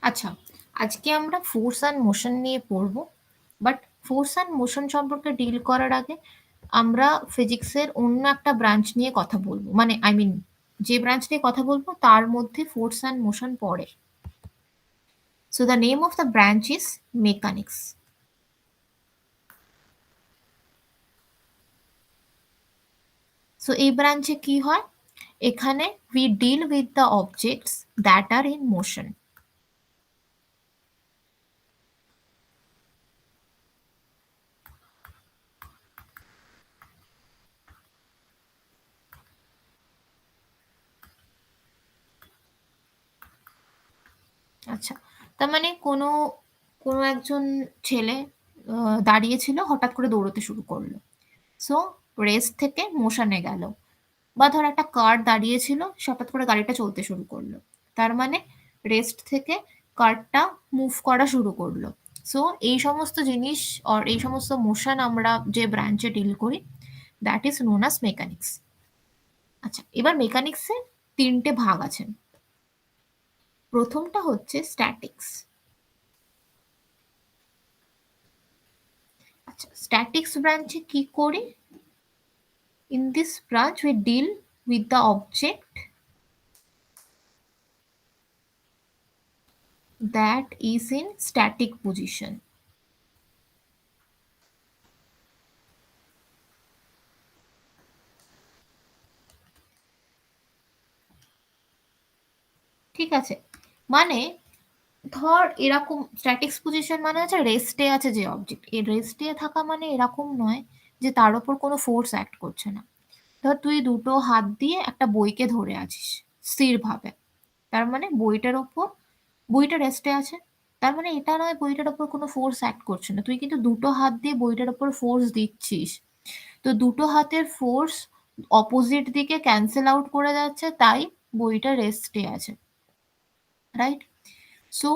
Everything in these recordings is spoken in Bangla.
আচ্ছা, আজকে আমরা ফোর্স অ্যান্ড মোশন নিয়ে পড়ব। বাট ফোর্স অ্যান্ড মোশন সম্পর্কে ডিল করার আগে আমরা ফিজিক্সের অন্য একটা ব্রাঞ্চ নিয়ে কথা বলবো। মানে যে ব্রাঞ্চ নিয়ে কথা বলবো তার মধ্যে ফোর্স অ্যান্ড মোশন পড়ে। So the name of the branch is mechanics. So এই ব্রাঞ্চে কি হয়? এখানে we deal with the objects that are in motion. আচ্ছা, তার মানে কোনো কোনো একজন ছেলে দাঁড়িয়ে ছিল, হঠাৎ করে দৌড়তে শুরু করলো। সো রেস্ট থেকে মোশনে গেল। বা ধর একটা কার দাঁড়িয়ে ছিল, সে হঠাৎ করে গাড়িটা চলতে শুরু করলো। তার মানে রেস্ট থেকে কারটা মুভ করা শুরু করলো। সো এই সমস্ত জিনিস এই সমস্ত মোশন আমরা যে ব্রাঞ্চে ডিল করি, that is known us mechanics. আচ্ছা, এবার মেকানিক্সে তিনটে ভাগ আছে। প্রথমটা হচ্ছে স্ট্যাটিক্স। আচ্ছা, স্ট্যাটিক্স ব্রাঞ্চে কি করি? In this branch, we deal with the object that is in static position. ঠিক আছে, মানে ধর এরকম স্ট্যাটিক্স পজিশন মানে হচ্ছে রেস্টে আছে যে অবজেক্ট। এই রেস্টে থাকা মানে এরকম নয় যে তার ওপর কোনো ফোর্স অ্যাক্ট করছে না। ধর তুই দুটো হাত দিয়ে একটা বইকে ধরে আছিস স্থিরভাবে, তার মানে বইটা রেস্টে আছে। তার মানে এটা নয় বইটার ওপর কোনো ফোর্স অ্যাক্ট করছে না, তুই কিন্তু দুটো হাত দিয়ে বইটার ওপর ফোর্স দিচ্ছিস। তো দুটো হাতের ফোর্স অপোজিট দিকে ক্যান্সেল আউট করে যাচ্ছে, তাই বইটা রেস্টে আছে, right? So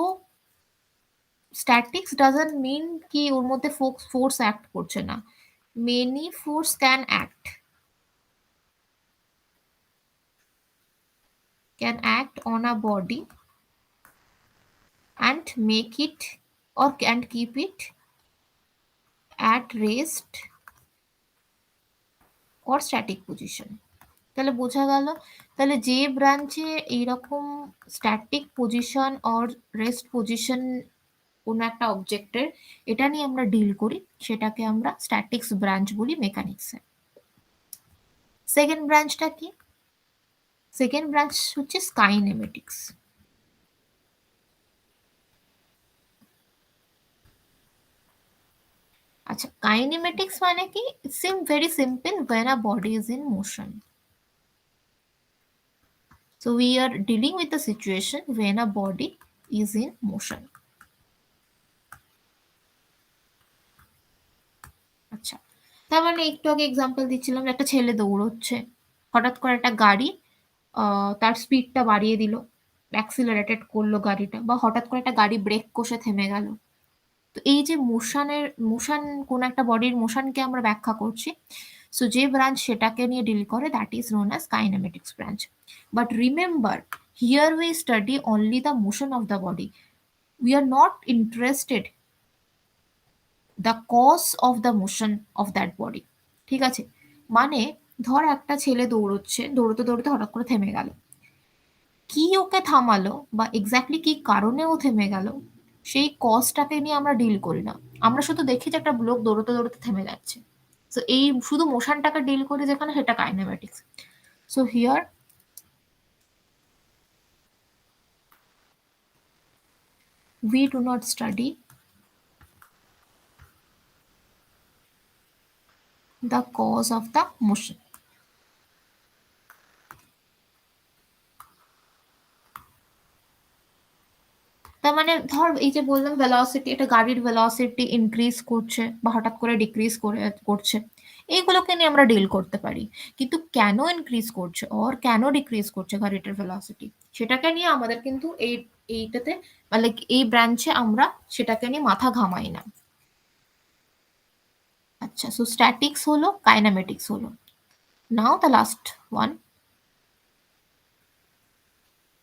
statics doesn't mean কি ওর মধ্যে ফোর্স অ্যাক্ট করছে না। Many force can act on a body and make it or and keep it at rest or static position. তাহলে বোঝা গেল, তাহলে যে ব্রাঞ্চে এইরকম static position or rest position কোনো একটা অবজেক্টের, এটা নিয়ে আমরা ডিল করি, সেটাকে আমরা স্ট্যাটিক্স ব্রাঞ্চ বলি মেকানিক্সে। সেকেন্ড ব্রাঞ্চটা কি? সেকেন্ড ব্রাঞ্চ হচ্ছে কাইনেমেটিক্স। আচ্ছা, কাইনেমেটিক্স মানে কি? It's very simple, when a body is in motion. So we are dealing with the situation when a body is in motion. আচ্ছা, তার মানে একটু আগে এক্সাম্পল দিচ্ছিলাম যে একটা ছেলে দৌড়চ্ছে, হঠাৎ করে একটা গাড়ি তার স্পিডটা বাড়িয়ে দিল, অ্যাক্সিলারেটেড করলো গাড়িটা, বা হঠাৎ করে একটা গাড়ি ব্রেক কষে থেমে গেল। তো এই যে মোশন, কোন একটা বডির মোশনকে আমরা ব্যাখ্যা করছি, সো যে ব্রাঞ্চ সেটাকে নিয়ে ডিল করে, that is known as kinematics branch. But remember, here we study only the motion of the body, we are not interested the cause of the motion of that body. ঠিক আছে, মানে ধর একটা ছেলে দৌড়চ্ছে, দৌড়তে দৌড়তে হঠাৎ করে থেমে গেল, কি ওকে থামালো বা এক্স্যাক্টলি কি কারণে ও থেমে গেল, সেই কজটাকে নিয়ে আমরা ডিল করি না। আমরা শুধু দেখি যে একটা লোক দৌড়তে দৌড়তে থেমে যাচ্ছে। তো এই শুধু মোশনটাকে ডিল করি যেখানে, সেটা kinematics. So here we do not study the cause of the motion. তার মানে ধর এই যে বললাম ভেলোসিটি, এটা গাড়ির ভেলোসিটি ইনক্রিজ করছে বা হঠাৎ করে ডিক্রিজ করছে, এইগুলোকে নিয়ে আমরা ডিল করতে পারি। কিন্তু কেন ইনক্রিজ করছে ওর কেন ডিক্রিজ করছে গাড়িটার ভেলোসিটি, সেটাকে নিয়ে আমাদের কিন্তু এইটাতে মানে এই ব্রাঞ্চে আমরা সেটাকে নিয়ে মাথা ঘামাই না। আচ্ছা, সো স্ট্যাটিক্স হলো, কাইনেমেটিক্স হলো। Now the last one,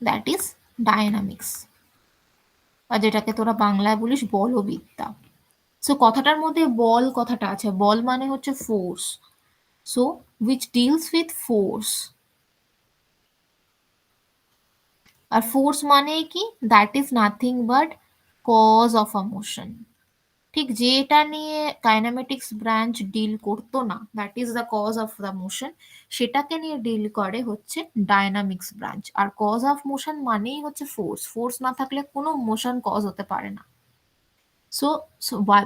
that is dynamics. আর যেটাকে তোরা বাংলায় বলিস বলবিদ্যা। সো কথাটার মধ্যে বল কথাটা আছে, বল মানে হচ্ছে force, so which deals with force. আর ফোর্স মানে কি, that is nothing but cause of a motion. ঠিক যেটা নিয়ে কাইনেমেটিক্স ব্রাঞ্চ ডিল করতো না, that is the cause of the motion, সেটাকে নিয়ে ডিল করে হচ্ছে ডায়নামিক্স ব্রাঞ্চ। আর কজ অফ মোশন মানেই হচ্ছে ফোর্স, ফোর্স না থাকলে কোনো মোশন কজ হতে পারে না। সো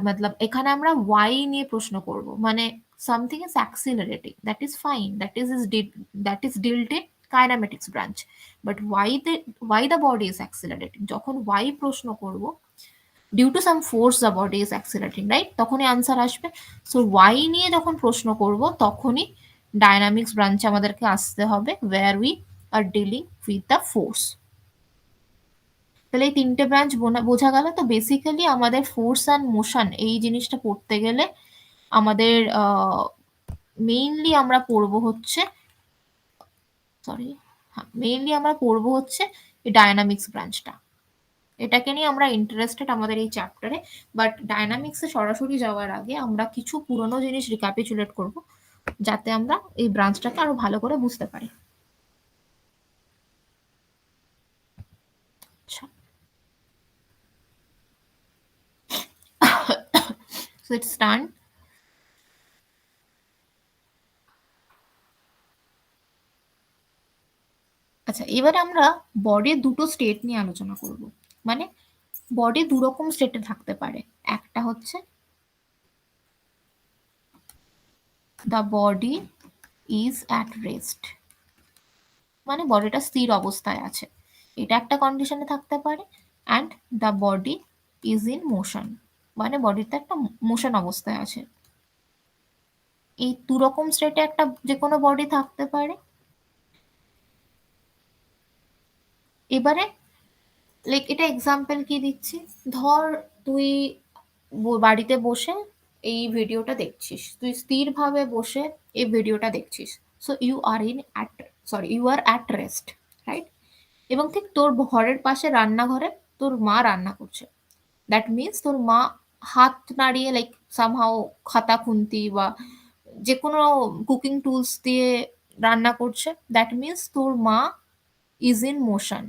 মতলব এখানে আমরা ওয়াই নিয়ে প্রশ্ন করব, মানে something is accelerating, that is fine, that is dealt in kinematics branch, but why the body is accelerating, যখন ওয়াই প্রশ্ন করব, due to some force the body is accelerating, right, তখনই আনসার আসবে। সো ওয়াই নিয়ে যখন প্রশ্ন করব তখনই ডায়নামিক্স ব্রাঞ্চে আমাদেরকে আসতে হবে, where we are dealing with the force. তাহলে এই তিনটে ব্রাঞ্চ বোঝা গেল। তো বেসিক্যালি আমাদের ফোর্স অ্যান্ড মোশন এই জিনিসটা পড়তে গেলে আমাদের মেইনলি আমরা পড়বো হচ্ছে, সরি, হ্যাঁ মেইনলি আমরা পড়বো হচ্ছে এই ডায়নামিক্স ব্রাঞ্চটা, এটাকে নিয়ে আমরা ইন্টারেস্টেড আমাদের এই চ্যাপ্টারে। বাট ডায়নামিক্সে সরাসরি যাওয়ার আগে আমরা কিছু পুরনো জিনিস রিক্যাপিচুলেট করব, যাতে আমরা এই ব্রাঞ্চটাকে আরো ভালো করে বুঝতে পারি। আচ্ছা, সো ইটস ডান। আচ্ছা, এবারে আমরা বডির দুটো স্টেট নিয়ে আলোচনা করব। মানে বডি দু রকম স্টেটে থাকতে পারে, একটা হচ্ছে the body is at rest, মানে বডিটা স্থির অবস্থায় আছে, এটা একটা কন্ডিশনে থাকতে পারে। And the body is in motion, মানে বডিটা একটা মোশন অবস্থায় আছে। এই দু রকম স্টেটে একটা যে কোনো বডি থাকতে পারে। এবারে লাইক এটা এক্সাম্পল কি দিচ্ছি, ধর তুই বাড়িতে বসে এই ভিডিওটা দেখছিস, তুই স্থিরভাবে বসে এই ভিডিওটা দেখছিস। So you are at rest, right. এবং ঠিক তোর ঘরের পাশে রান্নাঘরে তোর মা রান্না করছে, দ্যাট মিনস তোর মা হাত নাড়িয়ে লাইক সামহাও খাতা খুন্তি বা যে কোনো কুকিং টুলস দিয়ে রান্না করছে, দ্যাট মিনস তোর মা ইজ ইন মোশন।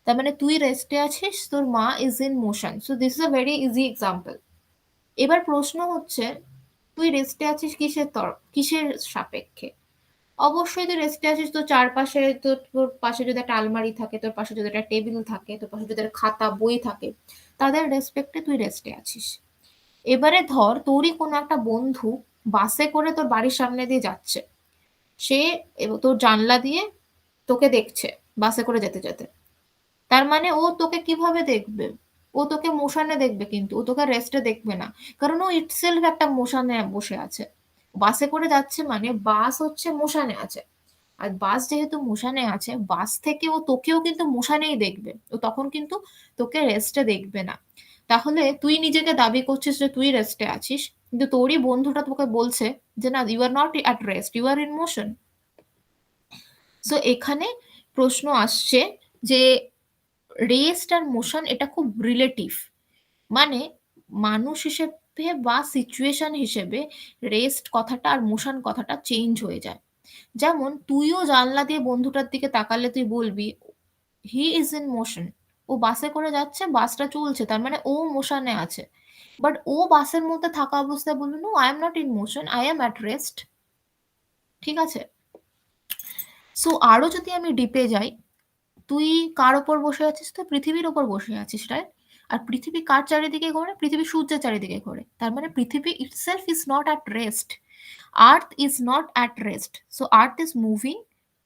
তার মানে তুই রেস্টে আছিস, তোর মা is in motion. So this is a very easy example. এবার প্রশ্ন হচ্ছে, তুই রেস্টে আছিস কিসের সাপেক্ষে? অবশ্যই তুই রেস্টে আছিস, তোর চারপাশে তোর পাশে যদি একটা আলমারি থাকে, তোর পাশে যদি একটা টেবিল থাকে, তোর পাশে যদি একটা খাতা বই থাকে, তাদের রেসপেক্টে তুই রেস্টে আছিস। এবারে ধর তোরই কোনো একটা বন্ধু বাসে করে তোর বাড়ির সামনে দিয়ে যাচ্ছে, সে তোর জানলা দিয়ে তোকে দেখছে বাসে করে যেতে যেতে। তার মানে ও তোকে কিভাবে দেখবে? ও তোকে মোশনে দেখবে, কিন্তু ও তোকে রেস্টে দেখবে না, কারণ ও ইটসেলফ একটা মোশনে বসে আছে। বাসে করে যাচ্ছে মানে বাস হচ্ছে মোশনে আছে, আর বাস যেহেতু মোশনে আছে, বাস থেকে ও তোকেও কিন্তু মোশানেই দেখবে, ও তখন কিন্তু তোকে রেস্টে দেখবে না। তাহলে তুই নিজেকে দাবি করছিস যে তুই রেস্টে আছিস, কিন্তু তোরই বন্ধুটা তোকে বলছে যে না, you are not at rest, you are in motion. So এখানে প্রশ্ন আসছে যে রেস্ট আর মোশন এটা খুব রিলেটিভ, মানে মানুষ হিসেবে বা সিচুয়েশন হিসেবে রেস্ট কথাটা আর মোশন কথাটা চেঞ্জ হয়ে যায়। যেমন তুইও জানলা দিয়ে বন্ধুটার দিকে তাকালে তুই বলবি হি ইজ ইন মোশন, ও বাসে করে যাচ্ছে, বাসটা চলছে, তার মানে ও মোশনে আছে। বাট ও বাসের মধ্যে থাকা অবস্থায় বললো no, I am not in motion, I am at rest. ঠিক আছে। সো আরো যদি আমি ডিপে যাই, তুই কার ওপর বসে আছিস? তুই পৃথিবীর ওপর বসে আছিস, রাইট। আর পৃথিবী কার চারিদিকে ঘোরে? পৃথিবী সূর্যের চারিদিকে ঘোরে, তার মানে পৃথিবী itself is not at rest, earth is not at rest. So earth is moving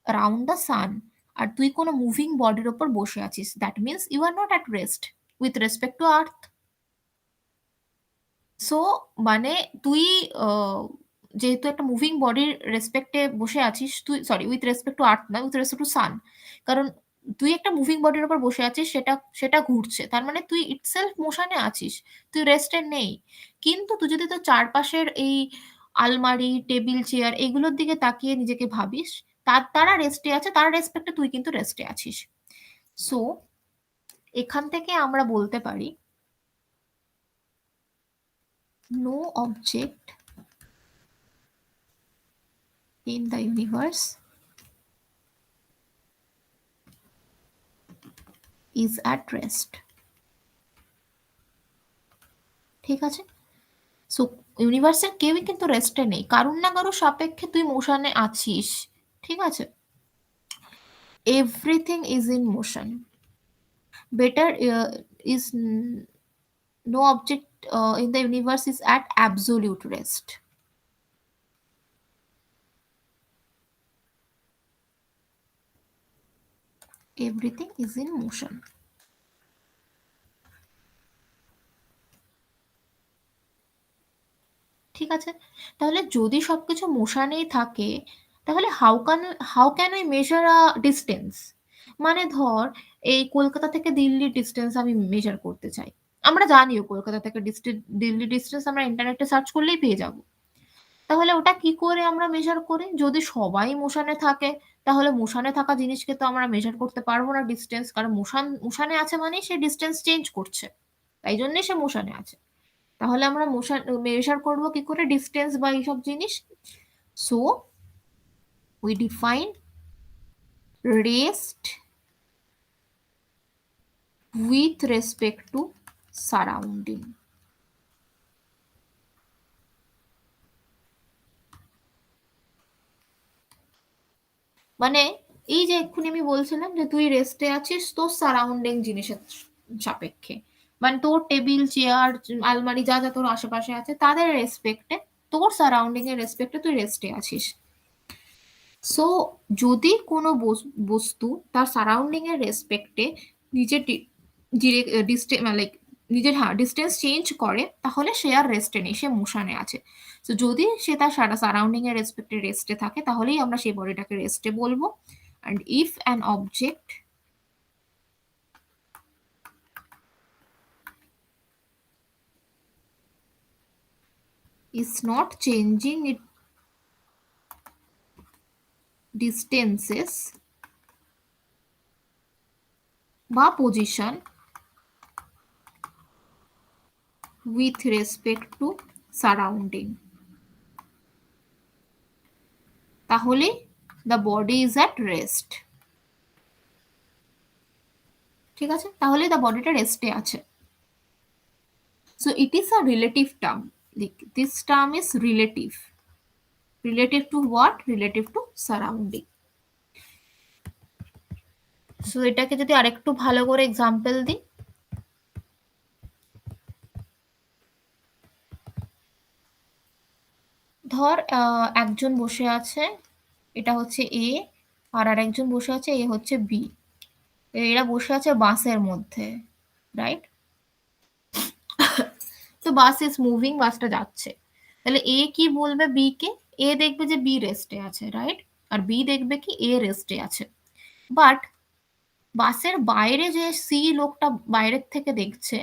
around the sun, আর তুই কোনো মুভিং বডির ওপর বসে আছিস, that means you are not at rest with respect to earth. So মানে তুই আহ, যেহেতু একটা মুভিং বডির রেসপেক্টে বসে আছিস, তুই সরি উইথ রেসপেক্ট টু আর্থ না, উইথ রেসপেক্ট টু সান, কারণ তুই একটা মুভিং বডির উপর বসে আছিস, সেটা সেটা ঘুরছে, তার মানে তুই ইটসেলফ মোশনে আছিস, তুই রেস্টে নেই। কিন্তু তুই যদি তোর চারপাশের এই আলমারি টেবিল চেয়ার এগুলোর দিকে তাকিয়ে নিজেকে ভাবিস, তারা রেস্টে আছে, তার রেসপেক্টে তুই কিন্তু রেস্টে আছিস। সো এখান থেকে আমরা বলতে পারি no object in the universe is at rest. ঠিক আছে, সো ইউনিভার্সের কেউই কিন্তু রেস্টে নেই, কারুর না কারুর সাপেক্ষে তুই মোশনে আছিস, ঠিক আছে, everything is in motion, better is no object in the universe is at absolute rest. Everything is in motion. ঠিক আছে, তাহলে যদি সবকিছু মোশানেই থাকে, তাহলে how can I measure a distance? মানে ধর এই কলকাতা থেকে দিল্লির ডিস্টেন্স আমি মেজার করতে চাই, আমরা জানিও কলকাতা থেকে দিল্লি ডিস্টেন্স আমরা ইন্টারনেটে সার্চ করলেই পেয়ে যাব। তাহলে ওটা কি করে আমরা মেজার করি? যদি সবাই মোশানে থাকে, তাহলে মোশানে থাকা জিনিসকে তো আমরা মেজার করতে পারবো না ডিস্টেন্স, কারণ মোশানে আছে মানেই সে ডিস্টেন্স চেঞ্জ করছে, তাই জন্যই সে মোশানে আছে। তাহলে আমরা মোশন মেজার করব কি করে ডিস্টেন্স বা এইসব জিনিস? So we define rest with respect two surrounding. মানে এই যে এক্ষুনি আমি বলছিলাম যে তুই রেস্টে আছিস তোর সারাউন্ডিং জিনিসের সাপেক্ষে, মানে তোর টেবিল চেয়ার আলমারি যা যা তোর আশেপাশে আছে তাদের রেসপেক্টে, তোর সারাউন্ডিং এর রেসপেক্টে তুই রেস্টে আছিস। সো যদি কোনো বস্তু তার সারাউন্ডিং এর রেসপেক্টে নিজের মানে লাইক নিজের ডিস্টেন্স চেঞ্জ করে, তাহলে সে আর রেস্টে নেই, সে মোশনে আছে। তো যদি সে তার সারাউন্ডিং এর রেসপেক্টে রেস্টে থাকে, তাহলেই আমরা সেই বডিটাকে রেস্টে বলবো। And if an object is not changing its distances বা position with respect to surrounding, তাহলে the body is at rest। ঠিক আছে, তাহলে the বডিটা রেস্টে আছে। So it is a relative term, like this term is relative to what? Relative to surrounding। So এটাকে যদি আরেকটু ভালো করে এক্সাম্পল দিই, ধর একজন বসে আছে, এটা হচ্ছে এ, আর আরেকজন বসে আছে, এ হচ্ছে বি। এরা বসে আছে বাসের মধ্যে, রাইট? তো বাস ইজ মুভিং, বাসটা যাচ্ছে। তাহলে এ কি বলবে বি কে? এ দেখবে যে বি রেস্টে আছে, রাইট? আর বি দেখবে কি এ রেস্টে আছে। বাট বাসের বাইরে যে সি লোকটা বাইরের থেকে দেখছে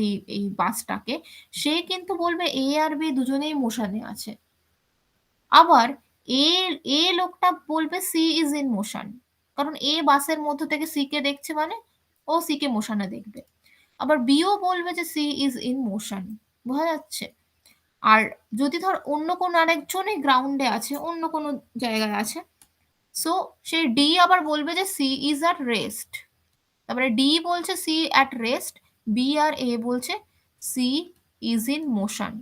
এই এই বাসটাকে, সে কিন্তু বলবে এ আর বি দুজনেই মোশনে আছে। আবার এ এ লোকটা বলবে সি ইজ ইন মোশন, কারণ এ বাসের মধ্য থেকে সি কে দেখছে, মানে ও সি কে মোশনে দেখবে। আবার বিও বলবে যে সি ইজ ইন মোশন। বোঝা যাচ্ছে? আর যদি ধর অন্য কোনো আরেকজনই গ্রাউন্ডে আছে, অন্য কোনো জায়গায় আছে, সো সেই ডি আবার বলবে যে সি ইজ অ্যাট রেস্ট। তারপরে ডি বলছে সি অ্যাট রেস্ট, বি আর এ বলছে C is in motion.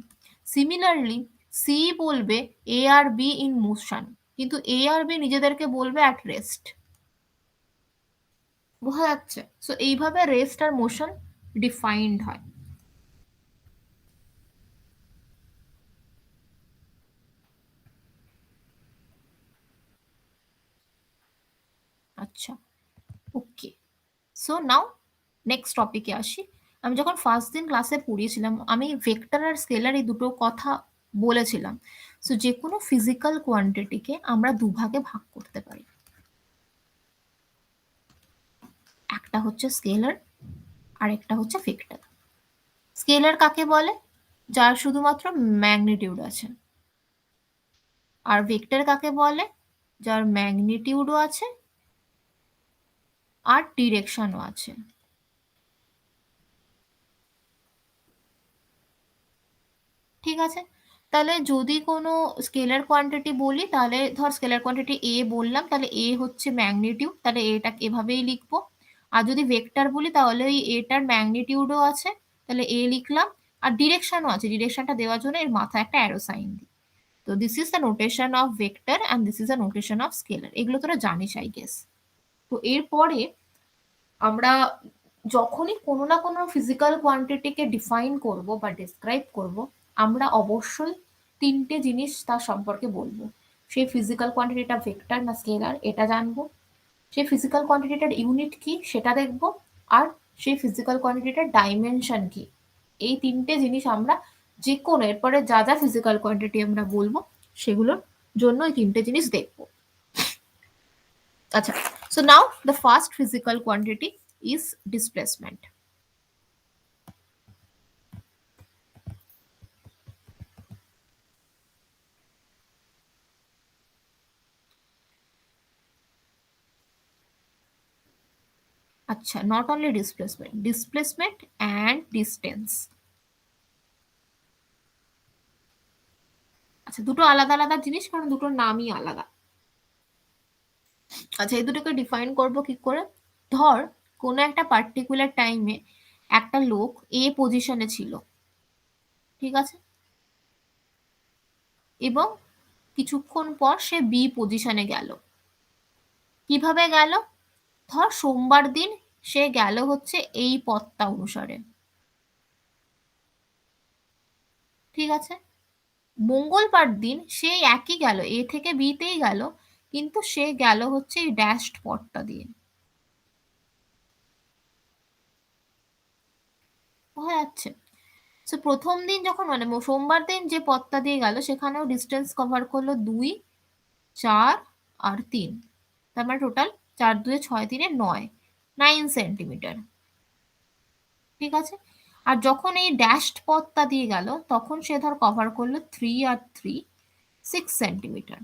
Similarly C বলবে এ আর বি ইন মোশন, কিন্তু এ আর বি নিজেদেরকে বলবে অ্যাট রেস্ট। বোঝা যাচ্ছে? সো এইভাবে রেস্ট আর মোশন ডিফাইন্ড হয়। আচ্ছা, ওকে। সো নাও নেক্সট টপিকে আসি। আমি যখন ফার্স্ট দিন ক্লাসে পড়িয়েছিলাম, আমি ভেক্টর আর স্কেলার এই দুটো কথা বলেছিলাম। সো যে কোনো ফিজিক্যাল কোয়ান্টিটিকে আমরা দুভাগে ভাগ করতে পারি, একটা হচ্ছে স্কেলার আর একটা হচ্ছে ভেক্টর। স্কেলার কাকে বলে? যার শুধুমাত্র ম্যাগনিটিউড আছে। আর ভেক্টর কাকে বলে? যার ম্যাগনিটিউডও আছে আর ডিরেকশনও আছে। ঠিক আছে? তাহলে যদি কোনো স্কেলার কোয়ান্টিটি বলি, তাহলে ধর স্কেলার কোয়ান্টিটি a বললাম, তাহলে a হচ্ছে ম্যাগনিটিউড, তাহলে এটাকে এভাবেই লিখবো। আর যদি ভেক্টর বলি তাহলে ওই এটার ম্যাগনিটিউডও আছে, তাহলে a লিখলাম। আর ডিরেকশনও আছে, ডিরেকশনটা দেওয়ার জন্য এর মাথায় একটা অ্যারো সাইন দিই। তো this is the notation of vector and this is the notation of scalar. এগুলো তোরা জানিস আই গেস। তো এরপরে আমরা যখনই কোনো না কোনো ফিজিক্যাল কোয়ান্টিটিকে ডিফাইন করব বা ডিসক্রাইব করব, আমরা অবশ্যই তিনটে জিনিস তার সম্পর্কে বলবো। সেই ফিজিক্যাল কোয়ান্টিটিটা ভেক্টর না স্কেলার এটা জানবো, সেই ফিজিক্যাল কোয়ান্টিটিটার ইউনিট কি সেটা দেখব, আর সেই ফিজিক্যাল কোয়ান্টিটিটার ডাইমেনশন কি। এই তিনটে জিনিস আমরা যে কোনো এরপরে যা যা ফিজিক্যাল কোয়ান্টিটি আমরা বলবো সেগুলোর জন্য এই তিনটে জিনিস দেখবো। আচ্ছা, so now the first physical quantity is displacement. আচ্ছা, not only displacement, displacement and distance. আচ্ছা, দুটো আলাদা আলাদা জিনিস, কারণ দুটোর নামই আলাদা। আচ্ছা, এই দুটোকে ডিফাইন করব কি করে? ধর কোনো একটা পার্টিকুলার টাইমে একটা লোক এ পজিশনে ছিল, ঠিক আছে, এবং কিছুক্ষণ পর সে বি পজিশনে গেল। কিভাবে গেল? ধর সোমবার দিন সে গেল হচ্ছে এই পথটা অনুসারে, ঠিক আছে। মঙ্গলবার দিন সে একই গেল, এ থেকে বিতেই গেল, কিন্তু সে গেল হচ্ছে এই ড্যাশড পথটা দিয়ে। বোঝা যাচ্ছে? সো প্রথম দিন যখন মানে সোমবার দিন যে পথটা দিয়ে গেল সেখানেও ডিস্টেন্স কভার করলো 2, 4 আর 3। তার মানে টোটাল 4 2 6 3 9, 9 সেন্টিমিটার, ঠিক আছে। আর যখন এই ড্যাশড পথটা দিয়ে গেল তখন সে ধর কভার করলো 3 আর 3, 6 সেন্টিমিটার,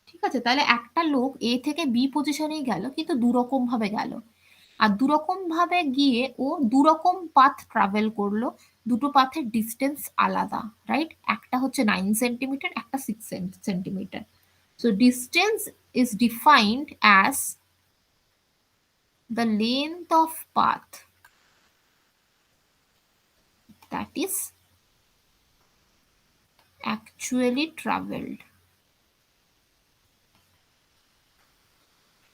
ঠিক আছে। তাহলে একটা লোক এ থেকে বি পজিশনেই গেল, কিন্তু দুরকম ভাবে গেল। আর দুরকম ভাবে গিয়ে ও দুরকম পাথ ট্রাভেল করলো, দুটো পাথের ডিস্টেন্স আলাদা, রাইট? একটা হচ্ছে 9 সেন্টিমিটার, একটা 6 centimetre. So distance is defined as the length of path that is actually traveled.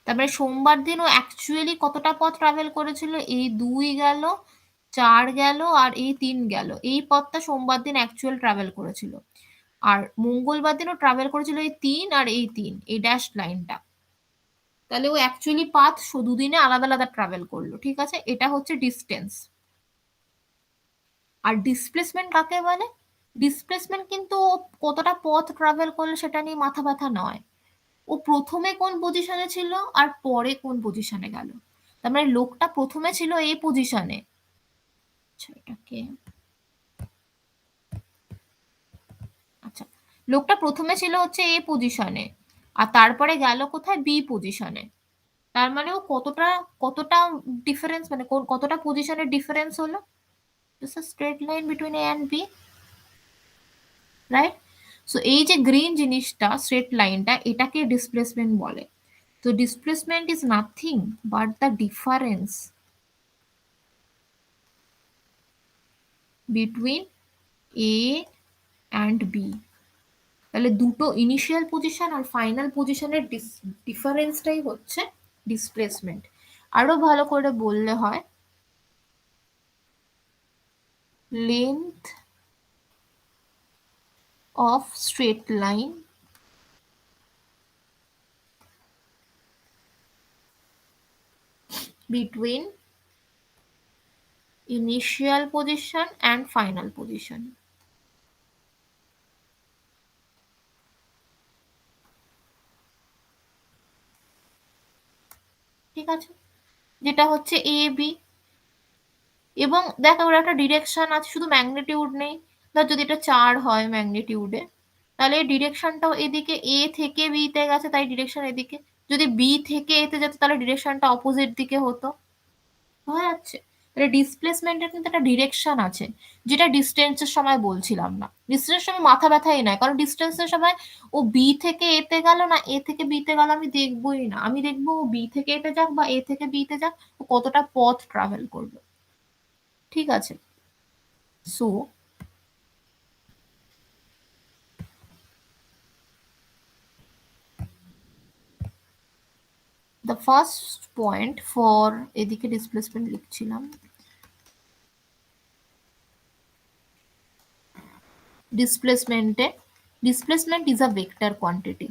তারপরে সোমবার দিন ও অ্যাকচুয়ালি কতটা পথ ট্রাভেল করেছিল? এই 2 গেল, 4 গেল আর এই 3 গেল। এই পথটা সোমবার দিন অ্যাকচুয়াল ট্রাভেল করেছিল। আর মঙ্গলবার দিনও ট্রাভেল করেছিল এই 3 আর এই 3, এই ড্যাশ লাইনটা। তাহলে ও অ্যাকচুয়ালি পাথ দুদিনে আলাদা আলাদা ট্রাভেল করলো, ঠিক আছে। এটা হচ্ছে ডিস্টেন্স। আর ডিসপ্লেসমেন্ট কাকে বলে? ডিসপ্লেসমেন্ট কিন্তু ও কতটা পথ ট্রাভেল করলো সেটা নিয়ে মাথা ব্যথা নয়, ও প্রথমে কোন পজিশনে ছিল আর পরে কোন পজিশনে গেল। তার মানে লোকটা প্রথমে ছিল এই পজিশনে, আচ্ছা এটাকে, আচ্ছা, লোকটা প্রথমে ছিল হচ্ছে এ পজিশনে আর তারপরে গেল কোথায়? বি পজিশনে। তার মানে ও কতটা কতটা ডিফারেন্স, মানে কতটা পজিশনের ডিফারেন্স হলো? This is straight line between A and B, right? So এই যে গ্রিন জিনিসটা, স্ট্রেট লাইনটা, এটাকে ডিসপ্লেসমেন্ট বলে। তো displacement is nothing but the difference between A and B. তাহলে দুটো ইনিশিয়াল পজিশন আর ফাইনাল পজিশনের ডিফারেন্সটাই হচ্ছে ডিসপ্লেসমেন্ট। আরো ভালো করে বললে হয় length of straight line between initial position and final position. ঠিক আছে, যেটা হচ্ছে এ বি। এবং দেখ ওর একটা ডিরেকশন আছে, শুধু ম্যাগনিটিউড নেই। ধর যদি এটা 4 হয় ম্যাগনিটিউডে, তাহলে ডিরেকশনটাও এদিকে, এ থেকে বি তে গেছে তাই ডিরেকশন এদিকে। যদি বি থেকে এতে যেত তাহলে ডিরেকশনটা অপোজিট দিকে হতো। বোঝা যাচ্ছে? তাহলে ডিসপ্লেসমেন্টের কিন্তু একটা ডিরেকশন আছে, যেটা ডিস্টেন্সের সময় বলছিলাম না। ডিস্টেন্সের সময় মাথা ব্যথাই নাই, কারণ ডিস্টেন্সের সময় ও বি থেকে এতে গেল না এ থেকে বিতে গেল আমি দেখবোই না, আমি দেখবো ও বি থেকে এতে যাক বা এ থেকে বিতে যাক, ও কতটা পথ ট্রাভেল করবে। ঠিক আছে, so the first point for, এদিকে ডিসপ্লেসমেন্ট লিখছিলাম, ডিসপ্লেসমেন্টে, displacement is a vector quantity.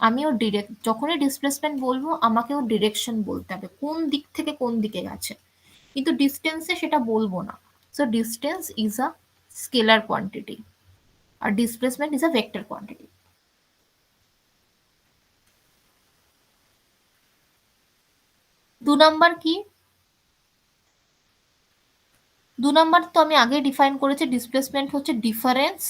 আমিও ডিরেক্ট যখনই ডিসপ্লেসমেন্ট বলবো আমাকেও ডিরেকশন বলতে হবে, কোন দিক থেকে কোন দিকে গেছে, কিন্তু ডিস্টেন্সে সেটা বলবো না। So distance is a scalar quantity আর displacement is a vector quantity. 2 number কি? 2 নাম্বার তো আমি আগে ডিফাইন করেছি, ডিসপ্লেসমেন্ট হচ্ছে ডিফারেন্স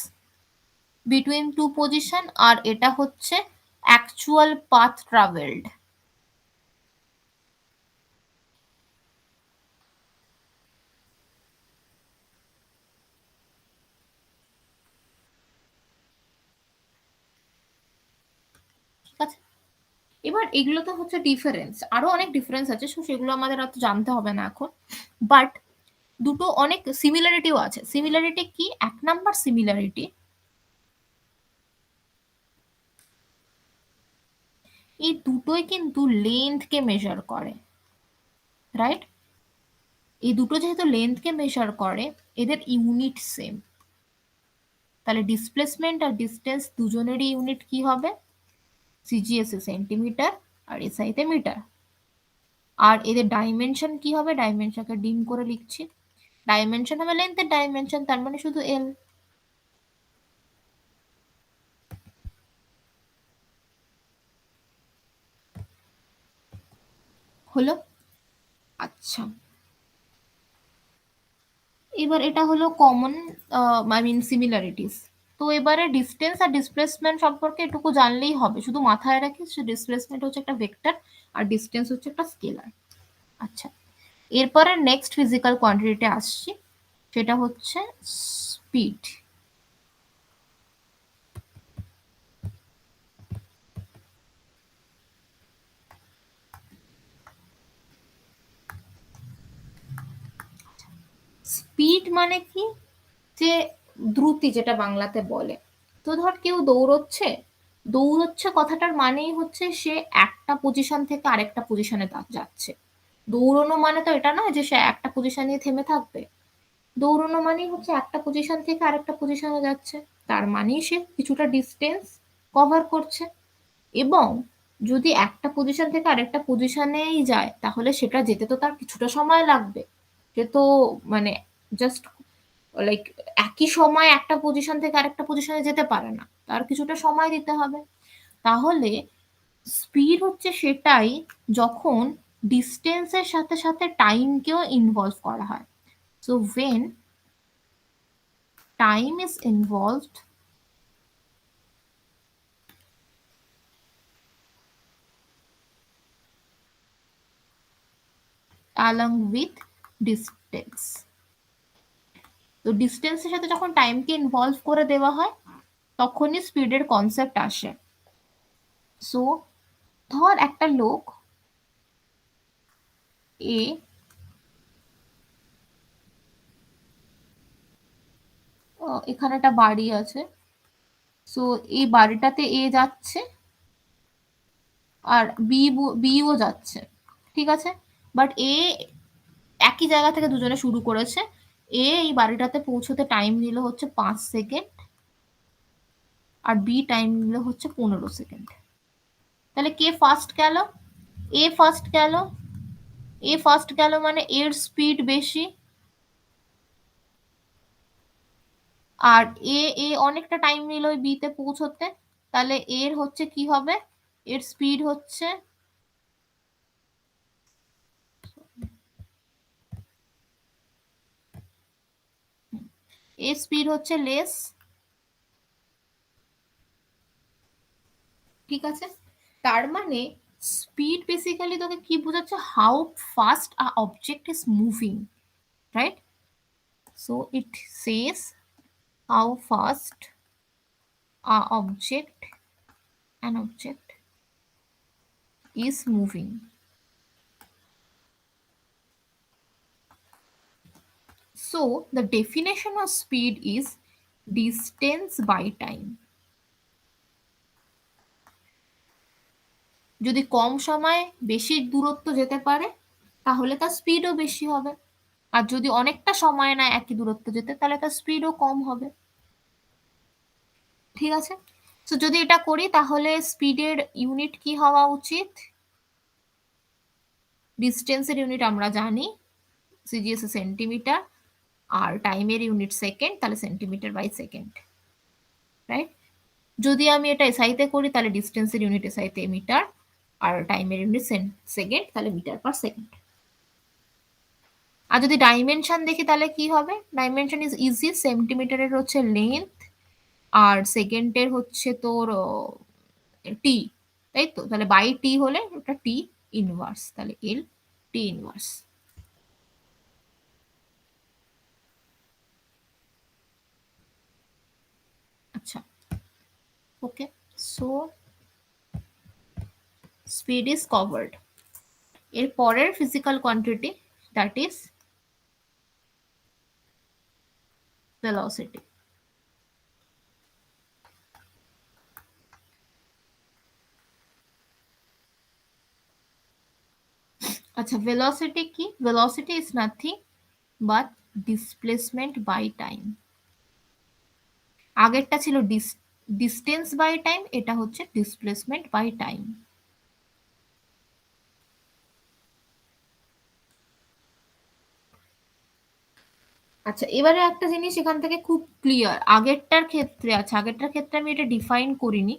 বিটুইন টু পজিশন, আর এটা হচ্ছে অ্যাকচুয়াল পাথ ট্রাভেলড। ঠিক আছে, এবার এগুলো তো হচ্ছে ডিফারেন্স, আরো অনেক ডিফারেন্স আছে, সো সেগুলো আমাদের অত জানতে হবে না এখন। বাট দুটো অনেক সিমিলারিটিও আছে। সিমিলারিটি কি? 1 নাম্বার সিমিলারিটি, এই দুটোই কিন্তু লেন্থকে মেজার করে, রাইট? এই দুটো যেহেতু লেন্থকে মেজার করে, এদের ইউনিট সেম, তাহলে ডিসপ্লেসমেন্ট আর ডিস্টেন্স দুজনেরই ইউনিট কি হবে? সিজিএস এ সেন্টিমিটার আর এসআই তে মিটার। আর এদের ডাইমেনশন কি হবে? ডাইমেনশনকে ডিম করে লিখছি, ডাইমেনশন হবে লেন্থের ডাইমেনশন, তার মানে শুধু এল। হলো? আচ্ছা, এবার এটা হলো কমন, আই মিন সিমিলারিটিস। তো এবারে ডিস্টেন্স আর ডিসপ্লেসমেন্ট সম্পর্কে এটুকু জানলেই হবে, শুধু মাথায় রাখিস যে ডিসপ্লেসমেন্ট হচ্ছে একটা ভেক্টর আর ডিস্টেন্স হচ্ছে একটা স্কেলার। আচ্ছা, এরপরে নেক্সট ফিজিক্যাল কোয়ান্টিটিতে আসছি, সেটা হচ্ছে স্পিড। স্পিড মানে কি? যে দ্রুতি যেটা বাংলাতে বলে। তো ধর কেউ দৌড়চ্ছে, দৌড়চ্ছে কথাটার মানেই হচ্ছে সে একটা পজিশন থেকে আরেকটা পজিশনে যাচ্ছে। দৌড়ানো মানে তো এটা নয় যে সে একটা পজিশনে থেমে থাকবে। দৌড়ানো মানেই হচ্ছে একটা পজিশন থেকে আরেকটা পজিশনে যাচ্ছে, তার মানেই সে কিছুটা ডিস্টেন্স কভার করছে। এবং যদি একটা পজিশন থেকে আরেকটা পজিশনেই যায়, তাহলে সেটা যেতে তো তার কিছুটা সময় লাগবে। সে তো মানে জাস্ট লাইক একই সময় একটা পজিশন থেকে আরেকটা পজিশনে যেতে পারে না, তার কিছুটা সময় দিতে হবে। তাহলে স্পিড হচ্ছে সেটাই যখন ডিস্টেন্সের সাথে সাথে টাইমকেও ইনভলভ করা হয়। So when time is involved along with distance, তো ডিস্টেন্সের সাথে যখন টাইমকে ইনভলভ করে দেওয়া হয় তখনই স্পিডের কনসেপ্ট আসে। সো ধর একটা লোক এ এখানে একটা বাড়ি আছে, সো এই বাড়িটাতে এ যাচ্ছে আর বিও যাচ্ছে, ঠিক আছে। বাট এ একই জায়গা থেকে দুজনে শুরু করেছে, এ এই বাড়িটাতে পৌঁছতে টাইম নিল হচ্ছে 5 সেকেন্ড, আর বি টাইম নিল হচ্ছে 15 সেকেন্ড। তাহলে কে ফার্স্ট গেল? এ ফার্স্ট গেল। এ ফার্স্ট গেল মানে এর স্পিড বেশি, আর এ অনেকটা টাইম নিল ওই বি তে পৌঁছতে, তাহলে এর হচ্ছে কি হবে? এর স্পিড হচ্ছে, এর স্পিড হচ্ছে লেস, ঠিক আছে। তার মানে স্পিড বেসিক্যালি তোকে কি বোঝাচ্ছে? How fast a object is moving, right? So it says how fast an object is moving. So the definition of speed is distance by time. যদি কম সময়ে বেশি দূরত্ব যেতে পারে তাহলে তার স্পিডও বেশি হবে, আর যদি অনেকটা সময় নেয় একই দূরত্ব যেতে তাহলে তার স্পিডও কম হবে। ঠিক আছে, তো যদি এটা করি তাহলে স্পিডের ইউনিট কি হওয়া উচিত? ডিস্টেন্সের ইউনিট আমরা জানি সিজিএস সেন্টিমিটার, আর টাইমের ইউনিট সেকেন্ড, তাহলে সেন্টিমিটার বাই সেকেন্ড, রাইট? যদি আমি এটা এসআইতে করি তাহলে ডিস্টেন্সের ইউনিট এসআইতে মিটার, আর টাইমের ইউনিট সেকেন্ড, তাহলে মিটার পার সেকেন্ড। আর যদি ডাইমেনশন দেখি তাহলে কি হবে? ডাইমেনশন ইজ ইজি, সেন্টিমিটারের হচ্ছে লেন্থ আর সেকেন্ডের হচ্ছে তোর টি, তাই তো? তাহলে বাই টি হলে ওটা টি ইনভার্স, তাহলে এল টি ইনভার্স। আচ্ছা, ওকে, সো স্পিড ইজ কভার্ড। এর পরের physical quantity that is velocity। আচ্ছা, velocity কি? velocity is nothing but displacement by time। আগেরটা ছিল ডিস্টেন্স বাই টাইম, এটা হচ্ছে ডিসপ্লেসমেন্ট বাই টাইম। আচ্ছা, এবারে একটা জিনিস এখান থেকে খুব ক্লিয়ার, আগেরটার ক্ষেত্রে, আচ্ছা আগেরটার ক্ষেত্রে আমি এটা ডিফাইন করিনি।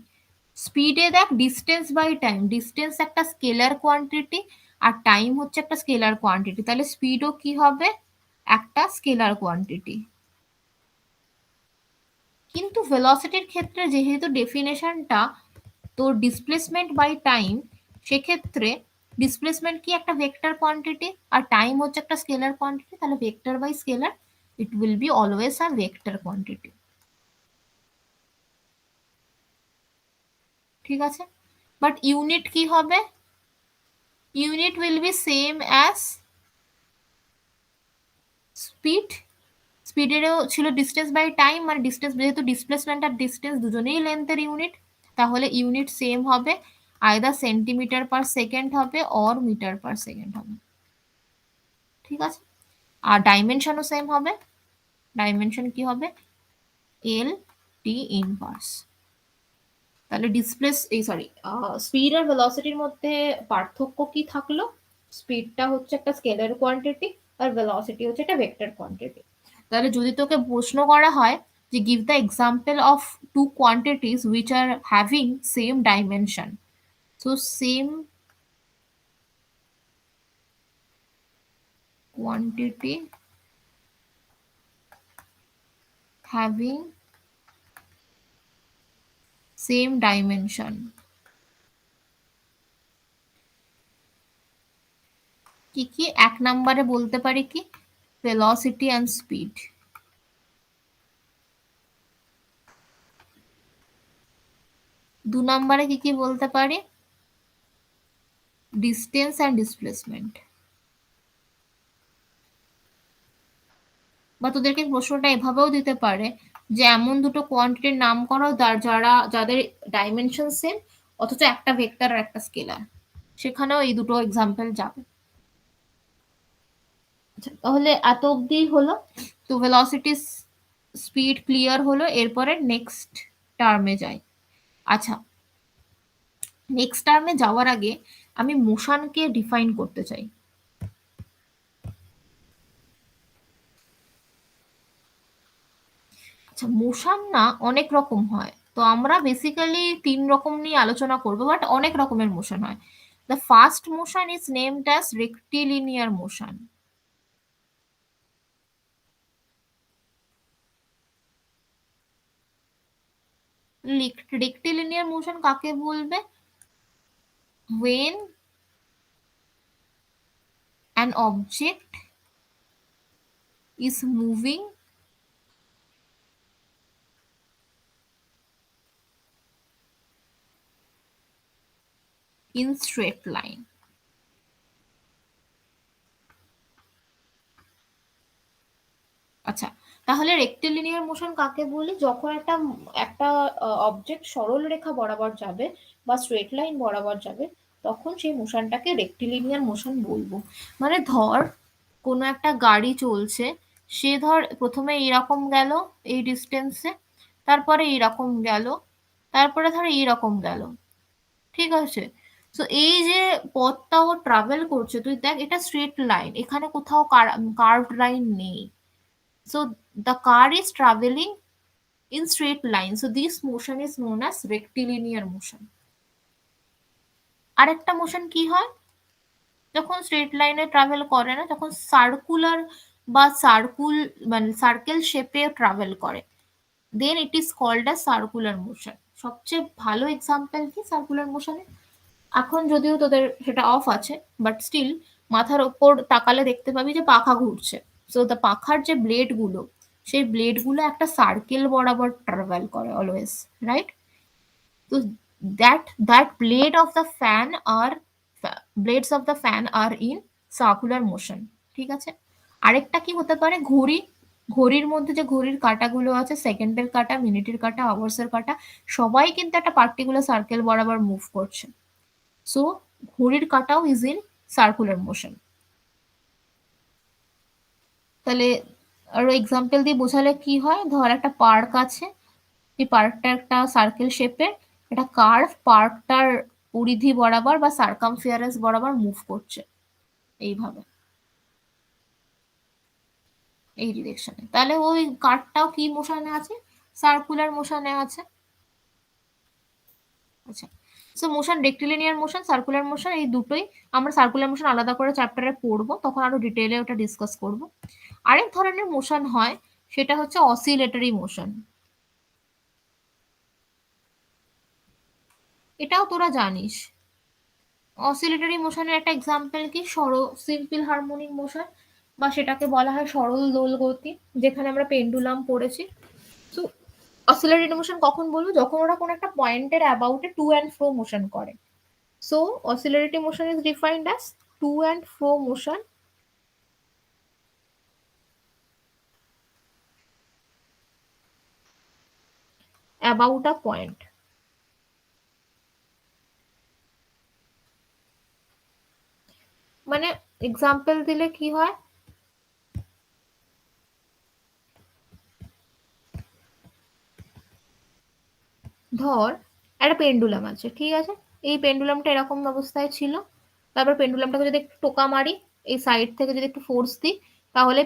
স্পিডে দেখ ডিস্টেন্স বাই টাইম, ডিস্টেন্স একটা স্কেলার কোয়ান্টিটি আর টাইম হচ্ছে একটা স্কেলার কোয়ান্টিটি, তাহলে স্পিডও কি হবে? একটা স্কেলার কোয়ান্টিটি। কিন্তু ভেলোসিটির ক্ষেত্রে যেহেতু ডেফিনেশনটা তোর ডিসপ্লেসমেন্ট বাই টাইম, সেক্ষেত্রে ডিসপ্লেসমেন্ট কি একটা ভেক্টর কোয়ান্টিটি আর টাইম হচ্ছে একটা স্কেলার কোয়ান্টিটি, তাহলে vector by scalar it will be always a vector quantity. ঠিক আছে, বাট ইউনিট কি হবে? Unit will be same as speed. স্পিডেরও ছিল ডিস্টেন্স বাই টাইম, আর ডিস্টেন্স যেহেতু ডিসপ্লেসমেন্ট আর ডিস্টেন্স দুজনেই লেন্থের ইউনিট, তাহলে ইউনিট সেম হবে, আইদার সেন্টিমিটার পার সেকেন্ড হবে অর মিটার পার সেকেন্ড হবে। ঠিক আছে, আর ডাইমেনশনও সেম হবে, ডাইমেনশন কি হবে? এল টি ইনভার্স। তাহলে স্পিড আর ভেলোসিটির মধ্যে পার্থক্য কি থাকলো? স্পিডটা হচ্ছে একটা স্কেলার কোয়ান্টিটি আর ভেলোসিটি হচ্ছে একটা ভেক্টর কোয়ান্টিটি। তাহলে যদি তোকে প্রশ্ন করা হয় যে give the example of two quantities which are having same dimension, so same quantity having same dimension, কি কি? এক নম্বরে বলতে পারি কি? velocity and speed। দু নম্বরে কি কি বলতে পারি? distance and displacement। বা তোদেরকে প্রশ্নটা এভাবেও দিতে পারে যে এমন দুটো কোয়ান্টিটির নাম করো যাদের ডাইমেনশন সেম অথচ একটা ভেক্টর আর একটা স্কেলার, সেখানেও এই দুটো এক্সাম্পল যাবে। আচ্ছা, তাহলে এত অব্দি হলো, তো ভেলোসিটি স্পিড ক্লিয়ার হলো, এরপরে নেক্সট টার্মে যাই। আচ্ছা, নেক্সট টার্মে যাওয়ার আগে আমি মোশনকে ডিফাইন করতে চাই। আচ্ছা, মোশন না অনেক রকম হয়, তো আমরা বেসিক্যালি তিন রকম নিয়ে আলোচনা করবো, বাট অনেক রকমের মোশন হয়। The first motion is named as rectilinear motion. Rectilinear motion কাকে বলবে? when an object is moving in straight line. আচ্ছা, তাহলে রেক্টিলিনিয়ার মোশন কাকে বলি? যখন একটা অবজেক্ট সরল রেখা বরাবর যাবে বা স্ট্রেট লাইন বরাবর যাবে, তখন সেই মোশনটাকে রেক্টিলিনিয়ার মোশন বলবো। মানে ধর কোনো একটা গাড়ি চলছে, সে ধর প্রথমে এইরকম গেল এই ডিস্টেন্সে, তারপরে এইরকম গেল, তারপরে ধর এইরকম গেল, ঠিক আছে? তো এই যে পথটা ও ট্রাভেল করছে, তুই দেখ এটা স্ট্রেট লাইন, এখানে কোথাও কার্ভড লাইন নেই। So the car is traveling in straight line. So this motion is known as rectilinear motion. আরেকটা মোশন কি হয়? যখন স্ট্রেট লাইনে ট্রাভেল করে না, তখন সার্কুলার বা মানে সার্কেল শেপে ট্রাভেল করে, then it is called a circular motion. সবচেয়ে ভালো এক্সাম্পল কি সার্কুলার মোশনে? এখন যদিও তোদের সেটা অফ আছে, বাট স্টিল মাথার ওপর তাকালে দেখতে পাবি যে পাখা ঘুরছে। সো দ্য পাখার যে ব্লেড গুলো, সেই ব্লেড গুলো একটা সার্কেল বরাবর ট্রাভেল করে অলওয়েজ, রাইট? তো that blades of the fan are in circular motion, ঠিক আছে? আরেকটা কি হতে পারে? ঘড়ির মধ্যে যে ঘড়ির কাঁটাগুলো আছে, সেকেন্ডের কাঁটা, মিনিটের কাঁটা, আওয়ার্সের কাঁটা, সবাই কিন্তু একটা পার্টিকুলার সার্কেল বরাবর মুভ করছে। সো ঘড়ির কাঁটাও ইজ ইন সার্কুলার মোশন। তাহলে আরো এক্সাম্পল দিয়ে বোঝালে কি হয়? ধর একটা পার্ক আছে, এই পার্কটা একটা সার্কেল শেপের, একটা কার পার্কটার পরিধি বরাবর বা সার্কামফিয়ারেন্স বরাবর মুভ করছে এইভাবে, এই ডিরেকশনে। তাহলে ওই কারটাও কি মোশনে আছে? সার্কুলার মোশনে আছে। আচ্ছা, so motion, rectilinear motion, circular motion, এই দুটোই আমরা সার্কুলার মোশন আলাদা করে চ্যাপ্টারে পড়বো, তখন আরো ডিটেইলে ওটা ডিসকাস করব। আরেক ধরনের মোশন হয়, সেটা হচ্ছে অসিলেটরি মোশন। এটাও তোরা জানিস। অসিলেটরি মোশনের একটা এক্সাম্পল কি? সিম্পল হারমোনিক মোশন, বা সেটাকে বলা হয় সরল দোল গতি, যেখানে আমরা পেন্ডুলাম পড়েছি। তো অসিলেটরি মোশন কখন বলবো? যখন ওরা কোনো একটা পয়েন্টের অ্যাবাউটে টু অ্যান্ড ফ্রো মোশন করে। So oscillatory motion is defined as to and fro motion about a point. মানে এক্সাম্পল দিলে কি হয়? ধর একটা পেন্ডুলাম আছে, ঠিক আছে? এই পেন্ডুলামটা এরকম অবস্থায় ছিল, তারপর পেন্ডুলামটাকে যদি একটু টোকা মারি, এই সাইড থেকে যদি একটু ফোর্স দিই, তাহলে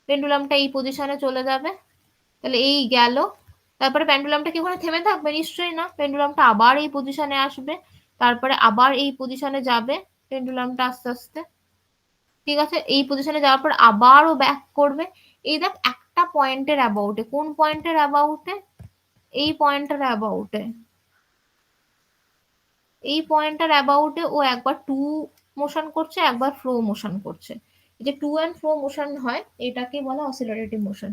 পেন্ডুলামটা এই পজিশনে চলে যাবে। তাহলে এই গেল, তারপরে পেন্ডুলামটা কি ওখানে থেমে থাকবে? নিশ্চয়ই না, পেন্ডুলামটা আবার এই পজিশনে আসবে, তারপরে আবার এই পজিশনে যাবে পেন্ডুলামটা আস্তে আস্তে, ঠিক আছে? এই পজিশনে যাওয়ার পর আবারও ব্যাক করবে। এই দেখ একটা পয়েন্টের অ্যাবাউটে, কোন পয়েন্টের অ্যাবাউটে? এই পয়েন্টের অ্যাবাউটে, এই পয়েন্টের অ্যাবাউটে ও একবার টু মোশন করছে, একবার ফ্লো মোশন করছে। এই যে টু অ্যান্ড ফ্লো মোশন হয়, এটাকে বলা অসিলারেটিভ মোশন।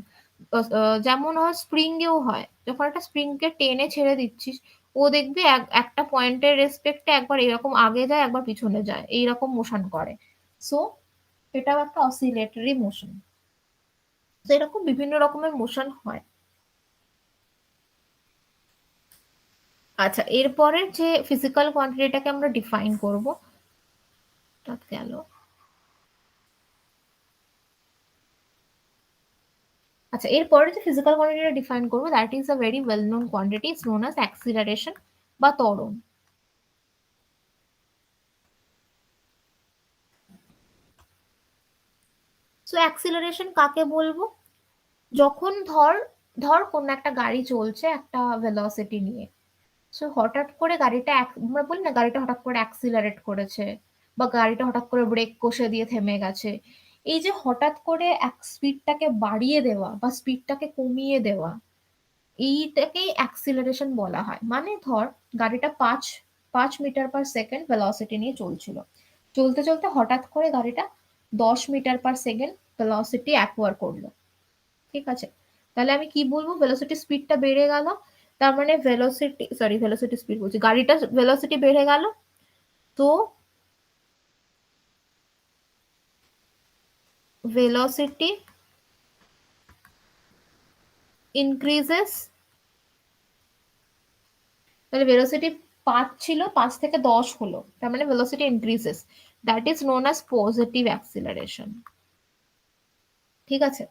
যেমন হয় স্প্রিং এও হয়, যখন একটা স্প্রিং কে টেনে ছেড়ে দিচ্ছিস, ও দেখবি একটা পয়েন্টের রেসপেক্টে একবার এরকম আগে যায়, একবার পিছনে যায়, এইরকম মোশন করে। সো এটাও একটা অসিলেটরি মোশন। তো এরকম বিভিন্ন রকমের মোশন হয়। আচ্ছা, এরপরের যে ফিজিক্যাল কোয়ান্টিটিটাকে আমরা ডিফাইন করব, তা গেল। আচ্ছা, এরপরে যে ফিজিক্যাল কোয়ান্টিটিটা ডিফাইন করবো, that is a very well known quantity, is known as acceleration বা ত্বরণ। সো অ্যাক্সিলারেশন কাকে বলবো? যখন ধর ধর কোন একটা গাড়ি চলছে একটা ভেলোসিটি নিয়ে, সো হঠাৎ করে গাড়িটা আমরা বলি না গাড়িটা হঠাৎ করে অ্যাক্সিলারেট করেছে, বা গাড়িটা হঠাৎ করে ব্রেক কষে দিয়ে থেমে গেছে। এই যে হঠাৎ করে স্পিডটাকে বাড়িয়ে দেওয়া বা স্পিডটাকে কমিয়ে দেওয়া, এইটাকেই অ্যাক্সিলারেশন বলা হয়। মানে ধর গাড়িটা 5 মিটার পার সেকেন্ড ভেলোসিটি নিয়ে চলছিল, চলতে চলতে হঠাৎ করে গাড়িটা 10 মিটার/সেকেন্ড ভেলোসিটি অ্যাকোয়ার করলো। ঠিক আছে, তাহলে আমি কি বলবো, ভেলোসিটি স্পিডটা বেড়ে গেল, তার মানে ভেলোসিটি স্পিড বলছি, গাড়িটা ভেলোসিটি বেড়ে গেল, তো ভেলোসিটি ইনক্রিজেস, তাহলে ভেলোসিটি 5 ছিল, 5 থেকে 10 হলো, তার মানে velocity increases, that is known as positive acceleration. ঠিক আছে,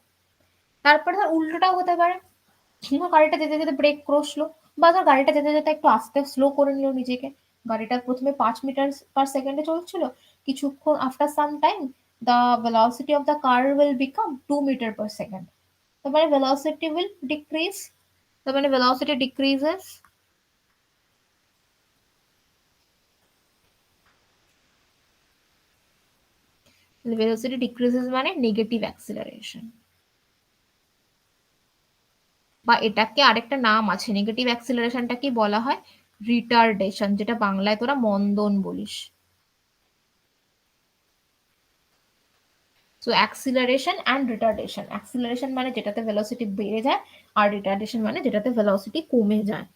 তারপর ধর উল্টোটাও হতে পারে, ধর গাড়িটা যেতে যেতে ব্রেক কষলো, বা ধর গাড়িটা যেতে যেতে একটু আস্তে স্লো করে নিল নিজেকে, গাড়িটা প্রথমে 5 মিটার/সেকেন্ডে চলছিল, কিছুক্ষণ after some time the velocity of the car will become 2 metre per second, তার মানে ভেলোসিটি উইল ডিক্রিজ, তার মানে ভেলোসিটি ডিক্রিজেস, ভেলোসিটি ডিক্রিজেস মানে নেগেটিভ অ্যাক্সিলারেশন, বা এটাকে আরেকটা নাম আছে, নেগেটিভ অ্যাক্সিলারেশনটাকে বলা হয় রিটার্ডেশন, যেটা বাংলায় তোরা মন্দন বলিস। So acceleration and retardation, acceleration মানে যেটাতে ভেলোসিটি বেড়ে যায়, আর রিটার্ডেশন মানে যেটাতে ভেলোসিটি কমে যায়।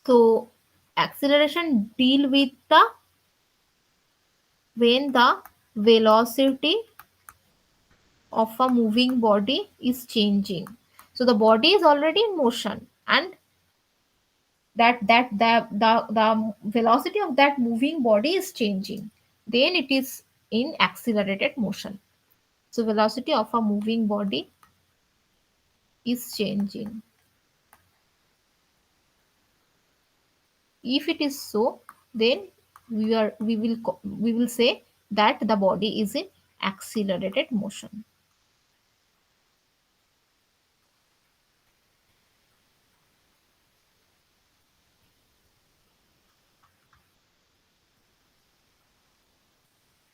তো acceleration deal with the when the velocity of a moving body is changing, so the body is already in motion, and the velocity of that moving body is changing, then it is in accelerated motion. So velocity of a moving body is changing. If it is so, then we will say that the body is in accelerated motion.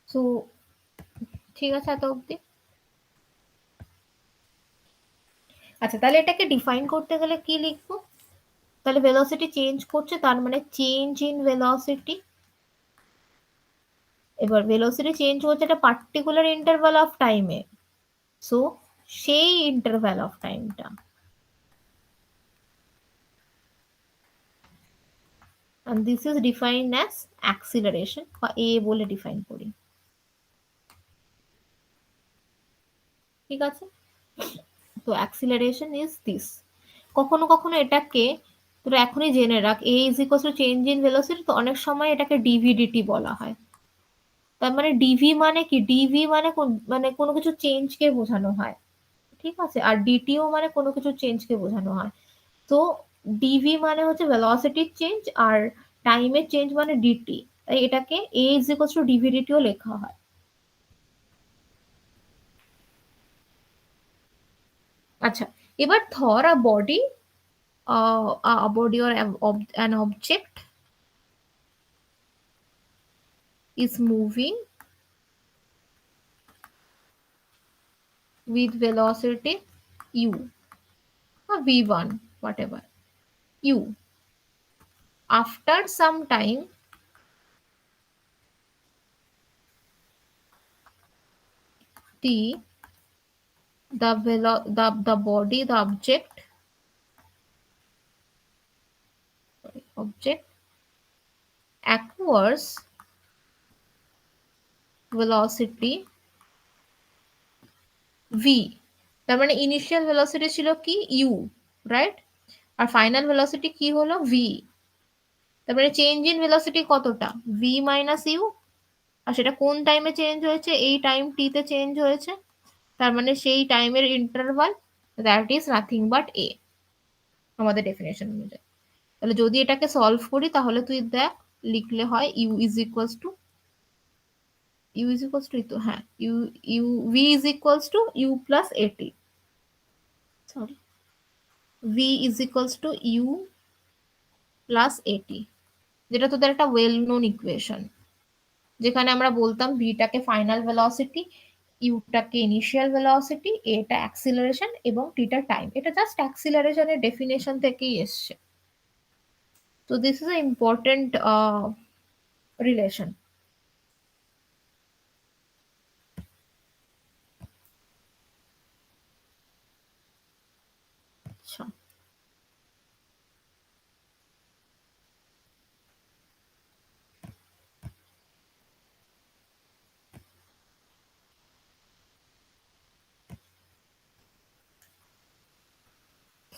So ঠিক আছে এত অবধি। আচ্ছা, তাহলে এটাকে ডিফাইন করতে গেলে কি লিখবো? তাহলে ভেলোসিটি চেঞ্জ করছে, তার মানে চেঞ্জ ইন ভেলোসিটি। এবার ভেলোসিটি চেঞ্জ হচ্ছে একটা পার্টিকুলার ইন্টারভাল অফ টাইমে, সো সেই ইন্টারভাল অফ টাইমটা, and this is defined as acceleration, বা a বলে ডিফাইন করি। ঠিক আছে, তো অ্যাক্সিলারেশন ইজ দিস। কখনো কখনো এটাকে তোরা এখনই জেনে রাখ, a is equals to change in velocity, তো অনেক সময় এটাকে ডিভিডিটি বলা হয়। তার মানে ডিভি মানে কি, ডিভি মানে মানে কোনো কিছু চেঞ্জকে বোঝানো হয়। ঠিক আছে, আর ডিটিও মানে কোনো কিছু চেঞ্জকে বোঝানো হয়। তো ডিভি মানে হচ্ছে ভেলোসিটির চেঞ্জ, আর টাইমের চেঞ্জ মানে ডিটি, তাই এটাকে এ ইজ ইকুয়ালস টু ডিভিডিটিও লেখা হয়। আচ্ছা, এবার ধর a body or an object is moving with velocity u or v1 whatever u. After some time t, the body, the object acquires velocity v, তার মানে ইনিশিয়াল ভেলোসিটি ছিল কি u, রাইট, আর ফাইনাল ভেলোসিটি কি হলো v, তার মানে চেঞ্জ ইন ভেলোসিটি কতটা, v মাইনাস ইউ, আর সেটা কোন টাইমে চেঞ্জ হয়েছে, এই টাইম টি তে চেঞ্জ হয়েছে, তার মানে সেই টাইমের interval, that is nothing but a, আমাদের ডেফিনেশন অনুযায়ী। তাহলে যদি এটাকে সলভ করি তাহলে তুই দেখ, লিখলে হয় তো হ্যাঁ v is equals to u plus at, sorry, v is equals to u plus at, যেটা তোদের একটা ওয়েল নোন ইকুয়েশন, যেখানে আমরা বলতাম ভিটাকে ফাইনাল ভেলোসিটি, ইউটাকে ইনিশিয়াল ভেলোসিটি, এটা অ্যাক্সিলারেশন এবং টিটা টাইম। এটা জাস্ট অ্যাক্সিলারেশনের ডেফিনেশন থেকেই এসছে। So this is an important relation. আচ্ছা।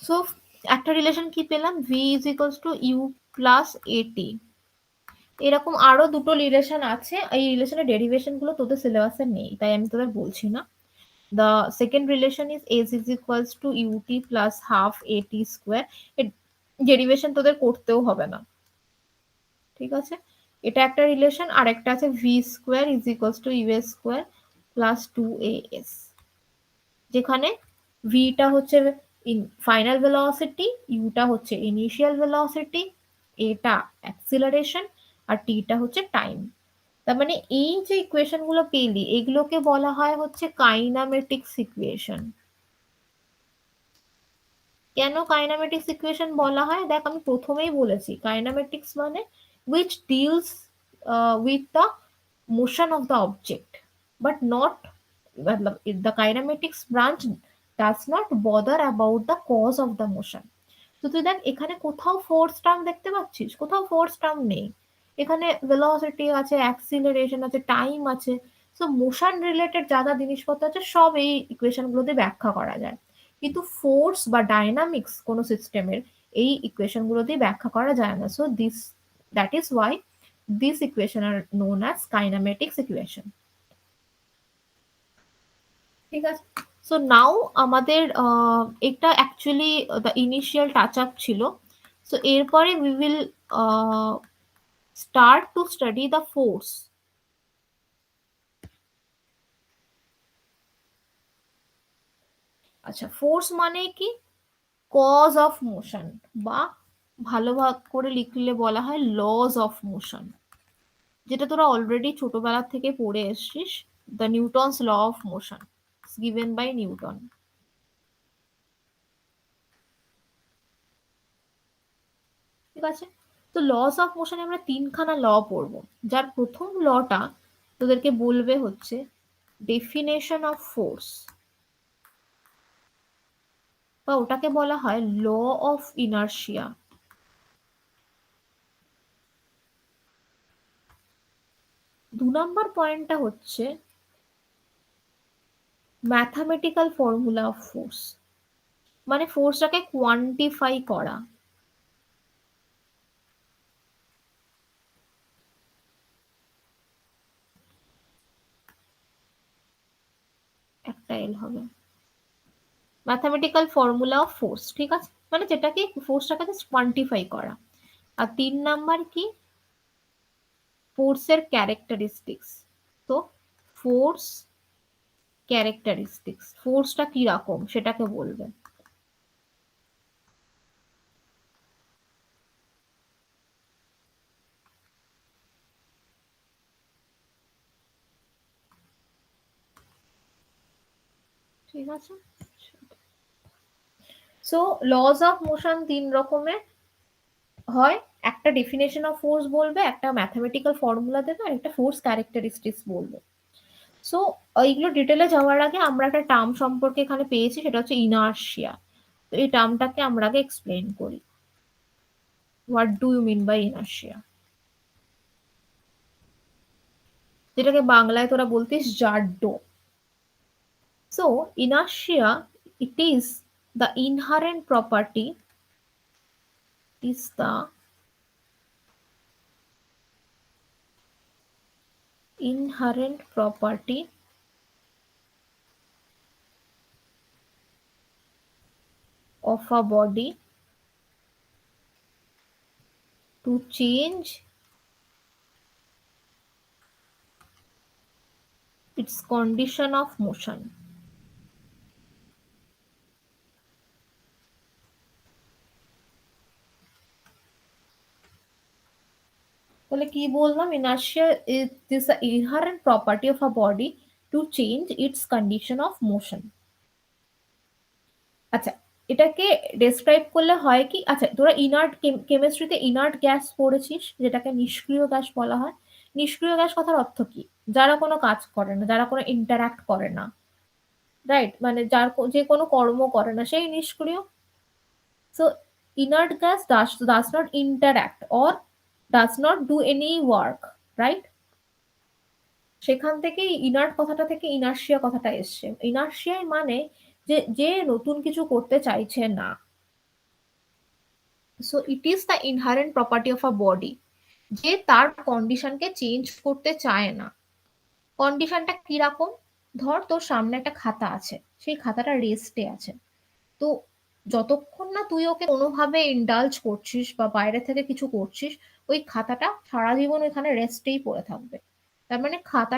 সো একটা রিলেশন কি পেলাম, v is equals to u plus at. এরকম আরো দুটো রিলেশন আছে, এই রিলেশনের ডেরিভেশন গুলো তোদের সিলেবাসে নেই, তাই আমি তোদের বলছি না। The second relation is s is equals to ut plus half at square. এর ডেরিভেশন তোদের করতেও হবে না, ঠিক আছে। এটা একটা রিলেশন। আর একটা আছে v square is equals to u s square plus two a s, যেখানে ভিটা হচ্ছে ফাইনাল ভেলোসিটি, ইউটা হচ্ছে ইনিশিয়াল ভেলোসিটি, এটা অ্যাক্সিলারেশন, আর টিটা হচ্ছে টাইম। তার মানে এই যে ইকুয়েশন গুলো পেলি, এগুলোকে বলা হয় হচ্ছে কাইনামেটিক্স ইকুয়েশন। কেন কাইনামেটিক্স ইকুয়েশন বলা হয়? দেখ, আমি প্রথমেই বলেছি কাইনামেটিক্স মানে which deals with the motion of the object but not, मतलब the kinematics branch does not bother about the cause of the motion. তো তুই দেখ এখানে কোথাও ফোর্স টার্ম দেখতে পাচ্ছিস? কোথাও ফোর্স টার্ম নেই। এখানে ভেলোসিটি আছে, অ্যাক্সিলারেশন আছে, টাইম আছে। সো মোশন রিলেটেড যা যা জিনিসপত্র আছে সব এই ইকুয়েশন গুলোতে ব্যাখ্যা করা যায়, কিন্তু ফোর্স বা ডাইনামিক্স কোনো সিস্টেমের এই ইকুয়েশন গুলো দিয়ে ব্যাখ্যা করা যায় না। So this, that is why this equation are known as kinematics equation. ঠিক আছে। সো নাও আমাদের এটা actually the initial touch up ছিল। সো এরপরে we will start to study the force. আচ্ছা, ফোর্স মানে কি? কজ অফ মোশন, বা ভালো ভাগ করে লিখলে বলা হয় লজ অফ মোশন, যেটা তোরা অলরেডি ছোটবেলা থেকে পড়ে এসছিস। The Newton's law of motion given by Newton. ঠিক আছে। তো লস অফ মোশনে আমরা তিনখানা ল পড়বো, যার প্রথম লটা তোদেরকে বলবে হচ্ছে ডেফিনেশন অফ ফোর্স, বা ওটাকে বলা হয় ল অফ ইনার্শিয়া। দু নম্বর পয়েন্টটা হচ্ছে ম্যাথামেটিক্যাল ফর্মুলা অফ ফোর্স, মানে ফোর্সটাকে কোয়ান্টিফাই করা। একটা এল হবে, ম্যাথামেটিক্যাল ফর্মুলা অফ ফোর্স, ঠিক আছে, মানে যেটাকে ফোর্সটাকে জাস্ট কোয়ান্টিফাই করা। আর তিন নাম্বার কি? ফোর্সের ক্যারেক্টারিস্টিক্স। তো ফোর্স ক্যারেক্টারিস্টিক্স, ফোর্সটা কি রকম সেটাকে বলবে। ঠিক আছে। সো লজ অফ মোশন তিন রকমের হয়, একটা ডেফিনেশন অফ ফোর্স বলবে, একটা ম্যাথামেটিক্যাল ফর্মুলা দেবে, আর একটা ফোর্স ক্যারেক্টারিস্টিক্স বলবে। সো এইগুলো ডিটেলে যাওয়ার আগে আমরা একটা টার্ম সম্পর্কে এখানে পেয়েছি, সেটা হচ্ছে ইনার্শিয়া। তো এই টার্মটাকে আমরা আগে এক্সপ্লেন করি। What do you mean by inertia? যেটাকে বাংলায় তোরা বলতিস জাড্ডো। So, inertia, it is the inherent property, is the inherent property of a body to change its condition of motion. তাহলে কি বললাম? inertia is the inherent property of a body to change its condition of motion. আচ্ছা, এটাকে ডেসক্রাইব করলে হয় কি, আচ্ছা তোরা ইনার্ট কেমিস্ট্রিতে ইনার্ট গ্যাস পড়েছিস, যেটাকে নিষ্ক্রিয় গ্যাস বলা হয়। নিষ্ক্রিয় গ্যাস কথার অর্থ কি? যারা কোনো কাজ করে না, যারা কোনো ইন্টারাক্ট করে না, রাইট? মানে যার যে কোনো কর্ম করে না সেই নিষ্ক্রিয়। So inert gas does not interact or does not do any work, right? সেখান থেকেই ইনার্ট কথাটা থেকে ইনার্শিয়া কথাটা এসছে। ইনার্শিয়াই মানে যে যে নতুন কিছু করতে চাইছে না। So it is the inherent property of a body, যে তার কন্ডিশনকে চেঞ্জ করতে চায় না। কন্ডিশনটা কিরকম? ধর তোর সামনে একটা খাতা আছে, সেই খাতাটা রেস্টে আছে। তো যতক্ষণ না তুই ওকে কোনোভাবে ইন্ডালজ করছিস বা বাইরে থেকে কিছু করছিস, ওই খাতাটা সারা জীবন ওইখানে রেস্টেই পড়ে থাকবে। তার মানে খাতা